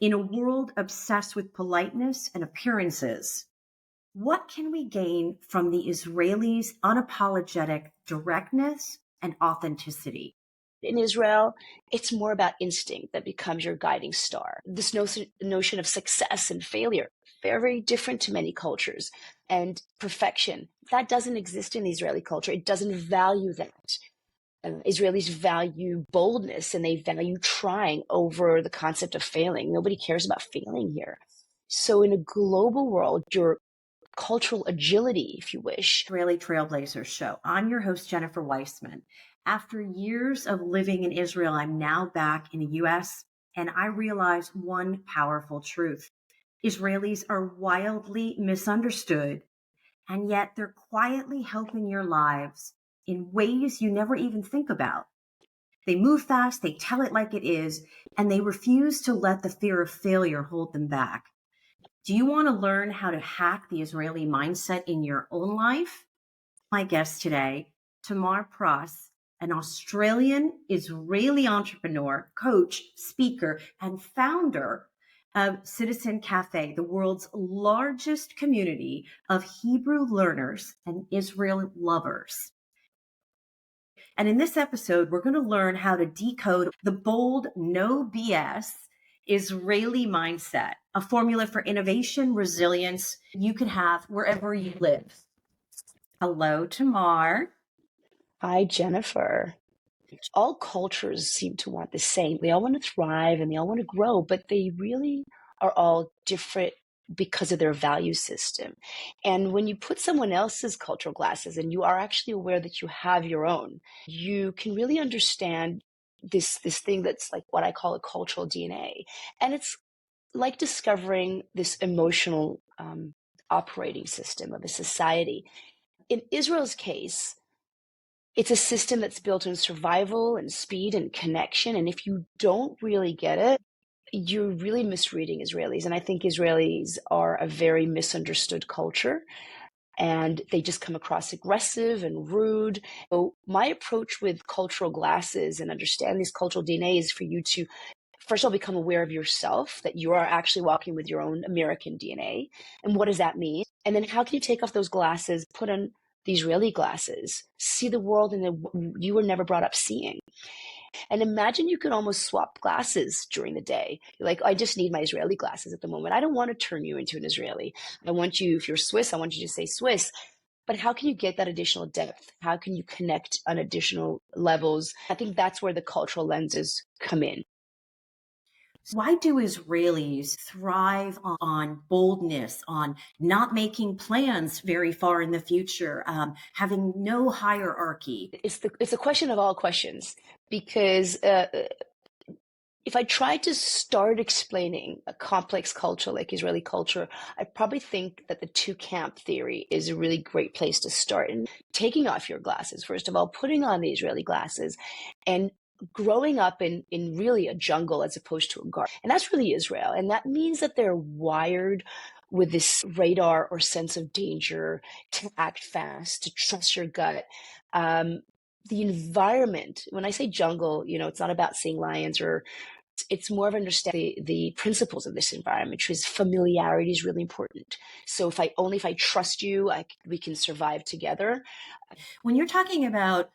In a world obsessed with politeness and appearances, what can we gain from the Israelis' unapologetic directness and authenticity? In Israel, it's more about instinct that becomes your guiding star. This notion of success and failure, very different to many cultures. And perfection, that doesn't exist in the Israeli culture. It doesn't value that. Israelis value boldness and they value trying over the concept of failing. Nobody cares about failing here. So in a global world, your cultural agility, if you wish. Israeli Trailblazers Show. I'm your host, Jennifer Weissman. After years of living in Israel, I'm now back in the US, and I realize one powerful truth. Israelis are wildly misunderstood, and yet they're quietly helping your lives in ways you never even think about. They move fast, they tell it like it is, and they refuse to let the fear of failure hold them back. Do you want to learn how to hack the Israeli mindset in your own life? My guest today, Tamar Pross, an Australian Israeli entrepreneur, coach, speaker, and founder of Citizen Café, the world's largest community of Hebrew learners and Israel lovers. And in this episode, we're going to learn how to decode the bold, no BS Israeli mindset, a formula for innovation, resilience you can have wherever you live. Hello, Tamar. Hi, Jennifer. All cultures seem to want the same. They all want to thrive and they all want to grow, but they really are all different because of their value system. And when you put someone else's cultural glasses and you are actually aware that you have your own, you can really understand this thing that's like what I call a cultural DNA. And it's like discovering this emotional operating system of a society. In Israel's case, it's a system that's built on survival and speed and connection. And if you don't really get it, you're really misreading Israelis. And I think Israelis are a very misunderstood culture and they just come across aggressive and rude. So my approach with cultural glasses and understand these cultural DNA is for you to, first of all, become aware of yourself, that you are actually walking with your own American DNA. And what does that mean? And then how can you take off those glasses, put on the Israeli glasses, see the world in the you were never brought up seeing? And imagine you could almost swap glasses during the day. You're like, I just need my Israeli glasses at the moment. I don't want to turn you into an Israeli. I want you, if you're Swiss, I want you to say Swiss. But how can you get that additional depth? How can you connect on additional levels? I think that's where the cultural lenses come in. Why do Israelis thrive on boldness, on not making plans very far in the future, having no hierarchy? It's a question of all questions, because if I tried to start explaining a complex culture like Israeli culture, I probably think that the two camp theory is a really great place to start. And taking off your glasses, first of all, putting on the Israeli glasses and growing up in really a jungle as opposed to a garden. And that's really Israel. And that means that they're wired with this radar or sense of danger, to act fast, to trust your gut. The environment, when I say jungle, it's not about seeing lions, or it's more of understanding the principles of this environment, which is familiarity is really important. So if I trust you, we can survive together. When you're talking about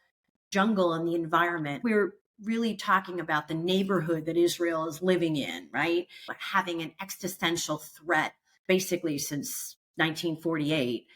jungle and the environment, we're really talking about the neighborhood that Israel is living in, right? Having an existential threat basically since 1948.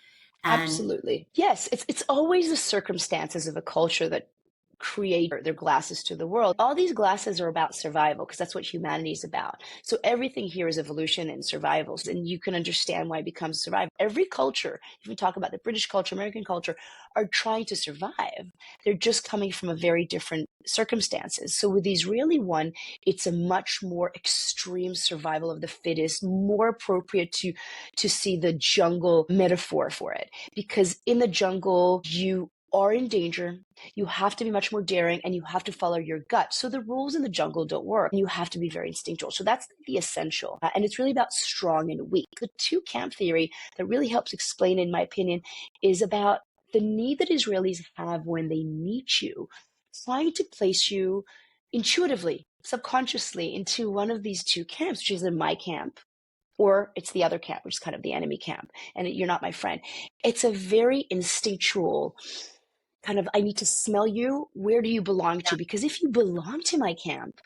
Absolutely. Yes, it's always the circumstances of a culture that create their glasses to the world. All these glasses are about survival, because that's what humanity is about. So everything here is evolution and survival. And you can understand why it becomes survival. Every culture, if we talk about the British culture, American culture, are trying to survive. They're just coming from a very different circumstances. So with the Israeli one, it's a much more extreme survival of the fittest, more appropriate to see the jungle metaphor for it. Because in the jungle, you are in danger, you have to be much more daring, and you have to follow your gut. So the rules in the jungle don't work. You have to be very instinctual. So that's the essential. And it's really about strong and weak. The two camp theory that really helps explain, in my opinion, is about the need that Israelis have when they meet you, trying to place you intuitively subconsciously into one of these two camps, which is in my camp, or it's the other camp, which is kind of the enemy camp, and you're not my friend. It's a very instinctual kind of, I need to smell you. Where do you belong to? Because if you belong to my camp,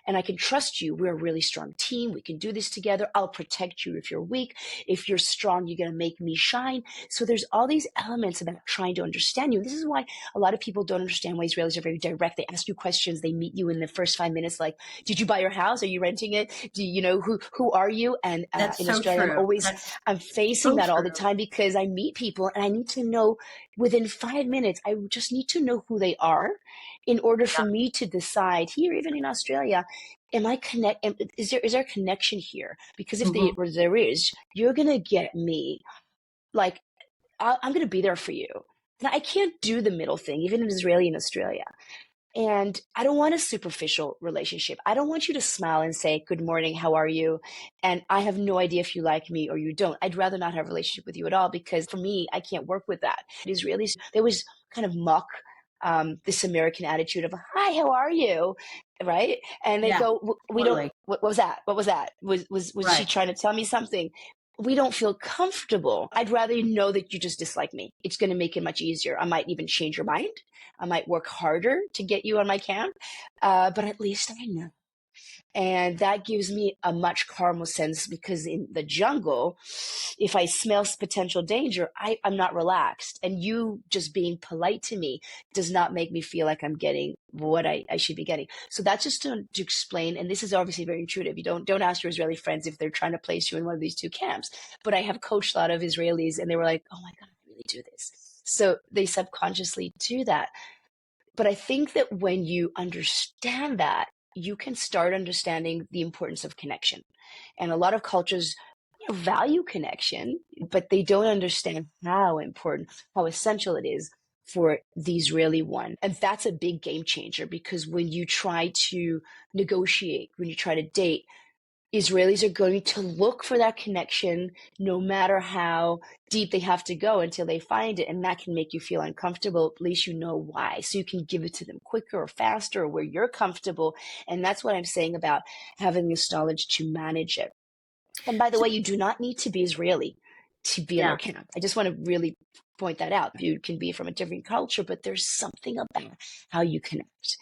and I can trust you. We're a really strong team. We can do this together. I'll protect you if you're weak. If you're strong, you're going to make me shine. So there's all these elements about trying to understand you. This is why a lot of people don't understand why Israelis are very direct. They ask you questions. They meet you in the first 5 minutes, like, did you buy your house? Are you renting it? Do you know who are you? And That's in so Australia, true. I'm facing So that all the true. time because I meet people and I need to know within 5 minutes, I just need to know who they are in order for me to decide here, even in Australia, is there a connection here? Because if Mhm. there is, you're going to get me. Like, I'm going to be there for you. And I can't do the middle thing, even in Israeli and Australia. And I don't want a superficial relationship. I don't want you to smile and say, good morning, how are you? And I have no idea if you like me or you don't. I'd rather not have a relationship with you at all because for me, I can't work with that. Israelis, they always kind of mock this American attitude of, hi, how are you? Right? And they Yeah, go, we don't, totally. what was that? What was that? Was she Right. trying to tell me something? We don't feel comfortable. I'd rather you know that you just dislike me. It's going to make it much easier. I might even change your mind. I might work harder to get you on my camp, but at least I know. And that gives me a much calmer sense because in the jungle, if I smell potential danger, I'm not relaxed. And you just being polite to me does not make me feel like I'm getting what I should be getting. So that's just to explain. And this is obviously very intuitive. You don't ask your Israeli friends if they're trying to place you in one of these two camps. But I have coached a lot of Israelis and they were like, oh my God, I really do this. So they subconsciously do that. But I think that when you understand that, you can start understanding the importance of connection. And a lot of cultures value connection, but they don't understand how important, how essential it is for the Israeli one. And that's a big game changer because when you try to negotiate, when you try to date, Israelis are going to look for that connection no matter how deep they have to go until they find it. And that can make you feel uncomfortable. At least you know why. So you can give it to them quicker or faster or where you're comfortable. And that's what I'm saying about having this knowledge to manage it. And by the So, way, you do not need to be Israeli to be in yeah. their camp. I just want to really point that out. You can be from a different culture, but there's something about how you connect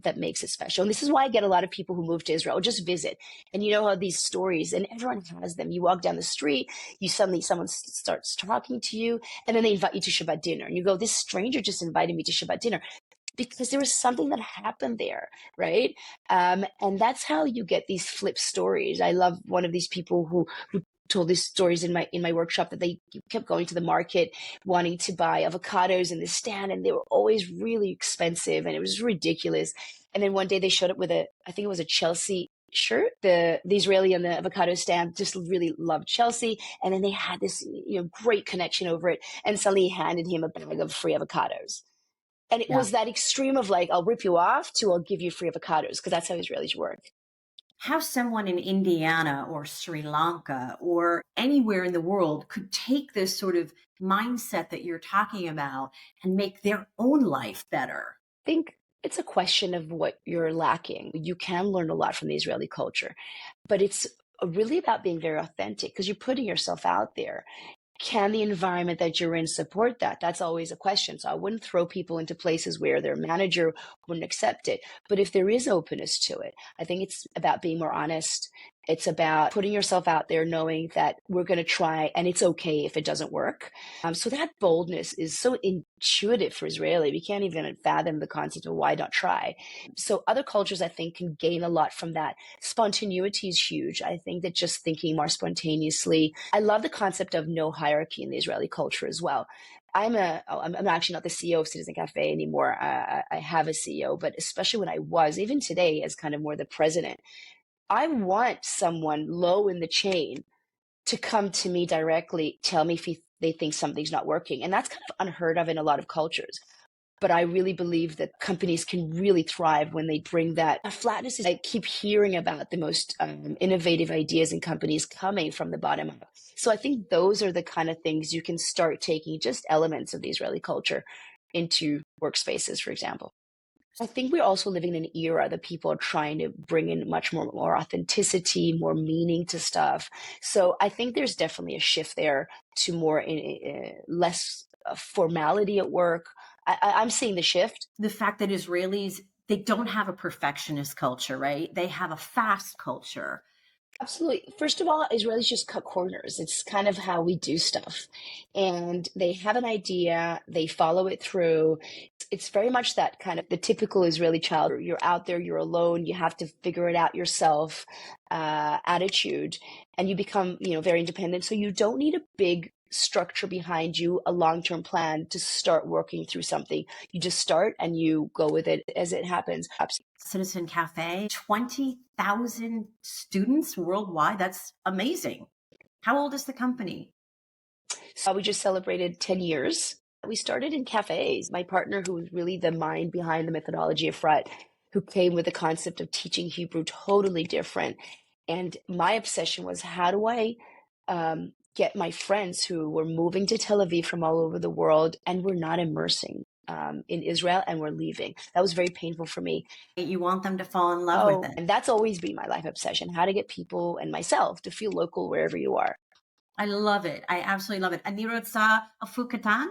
that makes it special. And this is why I get a lot of people who move to Israel or just visit. And you know how these stories, and everyone has them. You walk down the street, someone starts talking to you, and then they invite you to Shabbat dinner. And you go, this stranger just invited me to Shabbat dinner because there was something that happened there, right? And that's how you get these flip stories. I love one of these people who told these stories in my workshop that they kept going to the market wanting to buy avocados in the stand, and they were always really expensive, and it was ridiculous. And then one day they showed up with I think it was a Chelsea shirt. The Israeli on the avocado stand just really loved Chelsea, and then they had this great connection over it, and suddenly handed him a bag of free avocados. And it Yeah. was that extreme of like, I'll rip you off to I'll give you free avocados, because that's how Israelis work. How someone in Indiana or Sri Lanka or anywhere in the world could take this sort of mindset that you're talking about and make their own life better. I think it's a question of what you're lacking. You can learn a lot from the Israeli culture, but it's really about being very authentic because you're putting yourself out there. Can the environment that you're in support that? That's always a question. So I wouldn't throw people into places where their manager wouldn't accept it. But if there is openness to it, I think it's about being more honest. It's about putting yourself out there, knowing that we're going to try and it's okay if it doesn't work. So that boldness is so intuitive for Israeli. We can't even fathom the concept of why not try. So other cultures, I think, can gain a lot from that. Spontaneity is huge. I think that just thinking more spontaneously. I love the concept of no hierarchy in the Israeli culture as well. I'm actually not the CEO of Citizen Cafe anymore. I have a CEO, but especially when I was, even today, as kind of more the president, I want someone low in the chain to come to me directly, tell me if they think something's not working. And that's kind of unheard of in a lot of cultures. But I really believe that companies can really thrive when they bring that flatness. I keep hearing about the most innovative ideas in companies coming from the bottom up. So I think those are the kind of things you can start taking just elements of the Israeli culture into workspaces, for example. I think we're also living in an era that people are trying to bring in much more authenticity, more meaning to stuff. So I think there's definitely a shift there to more less formality at work. I'm seeing the shift. The fact that Israelis, they don't have a perfectionist culture, right? They have a fast culture. Absolutely. First of all, Israelis just cut corners. It's kind of how we do stuff. And they have an idea, they follow it through. It's very much that kind of the typical Israeli child. You're out there, you're alone, you have to figure it out yourself attitude. And you become, very independent. So you don't need a big structure behind you, a long-term plan to start working through something. You just start and you go with it as it happens. Citizen Café, 20,000 students worldwide. That's amazing. How old is the company? So we just celebrated 10 years. We started in cafes. My partner, who was really the mind behind the methodology of Fret, who came with the concept of teaching Hebrew totally different. And my obsession was, how do I get my friends who were moving to Tel Aviv from all over the world and we're not immersing in Israel and we're leaving? That was very painful for me. You want them to fall in love with it. And that's always been my life obsession, how to get people and myself to feel local wherever you are. I love it. I absolutely love it. אני רוצה הפוך קטן?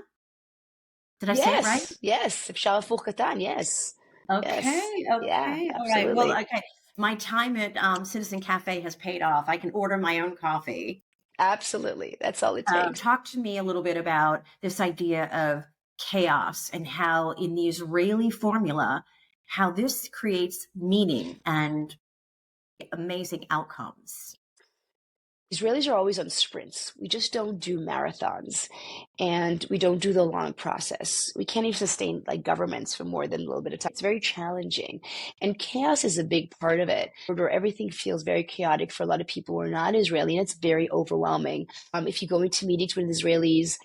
Did I say it right? Yes. אפשר הפוך קטן, yes. Okay. Yes. Okay. Yeah, All right. Well, absolutely. okay. My time at Citizen Cafe has paid off. I can order my own coffee. Absolutely. That's all it takes. Talk to me a little bit about this idea of chaos and how in the Israeli formula, how this creates meaning and amazing outcomes. Israelis are always on sprints. We just don't do marathons and we don't do the long process. We can't even sustain like governments for more than a little bit of time. It's very challenging. And chaos is a big part of it, where everything feels very chaotic for a lot of people who are not Israeli, and it's very overwhelming. If you go into meetings with Israelis,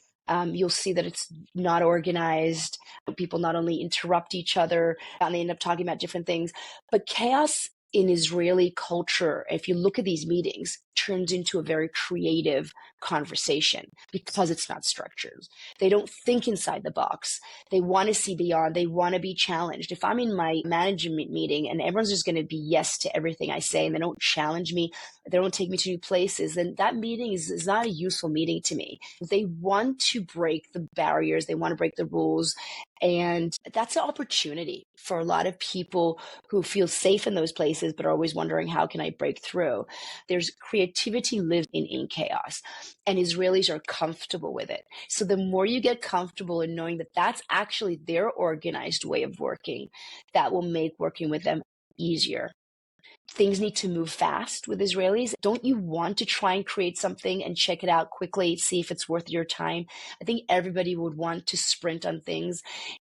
you'll see that it's not organized. People not only interrupt each other and they end up talking about different things, but chaos in Israeli culture, if you look at these meetings, turns into a very creative conversation because it's not structured. They don't think inside the box. They want to see beyond. They want to be challenged. If I'm in my management meeting and everyone's just going to be yes to everything I say and they don't challenge me, they don't take me to new places, then that meeting is not a useful meeting to me. They want to break the barriers. They want to break the rules. And that's an opportunity for a lot of people who feel safe in those places, but are always wondering, how can I break through? There's creativity lives in chaos, and Israelis are comfortable with it. So the more you get comfortable in knowing that that's actually their organized way of working, that will make working with them easier. Things need to move fast with Israelis. Don't you want to try and create something and check it out quickly, see if it's worth your time? I think everybody would want to sprint on things,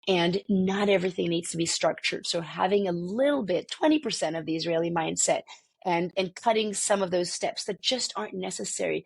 and not everything needs to be structured. So having a little bit, 20% of the Israeli mindset and cutting some of those steps that just aren't necessary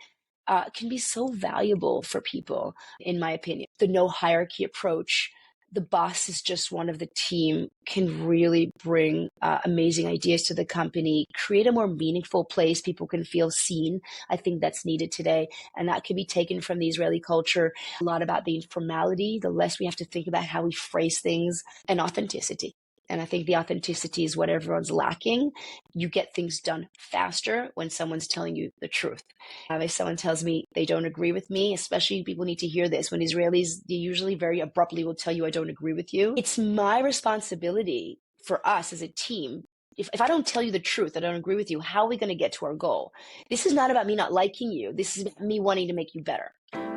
can be so valuable for people, in my opinion. The no hierarchy approach, the boss is just one of the team, can really bring amazing ideas to the company, create a more meaningful place people can feel seen. I think that's needed today. And that can be taken from the Israeli culture. A lot about the informality, the less we have to think about how we phrase things, and authenticity. And I think the authenticity is what everyone's lacking. You get things done faster when someone's telling you the truth. If someone tells me they don't agree with me, especially people need to hear this, when Israelis, they usually very abruptly will tell you, I don't agree with you. It's my responsibility for us as a team. If I don't tell you the truth, I don't agree with you, how are we going to get to our goal? This is not about me not liking you. This is me wanting to make you better.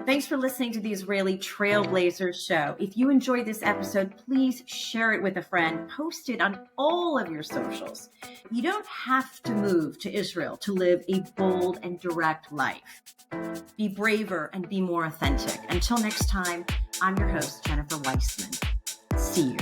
Thanks for listening to the Israeli Trailblazers Show. If you enjoyed this episode, please share it with a friend. Post it on all of your socials. You don't have to move to Israel to live a bold and direct life. Be braver and be more authentic. Until next time, I'm your host, Jennifer Weissman. See you.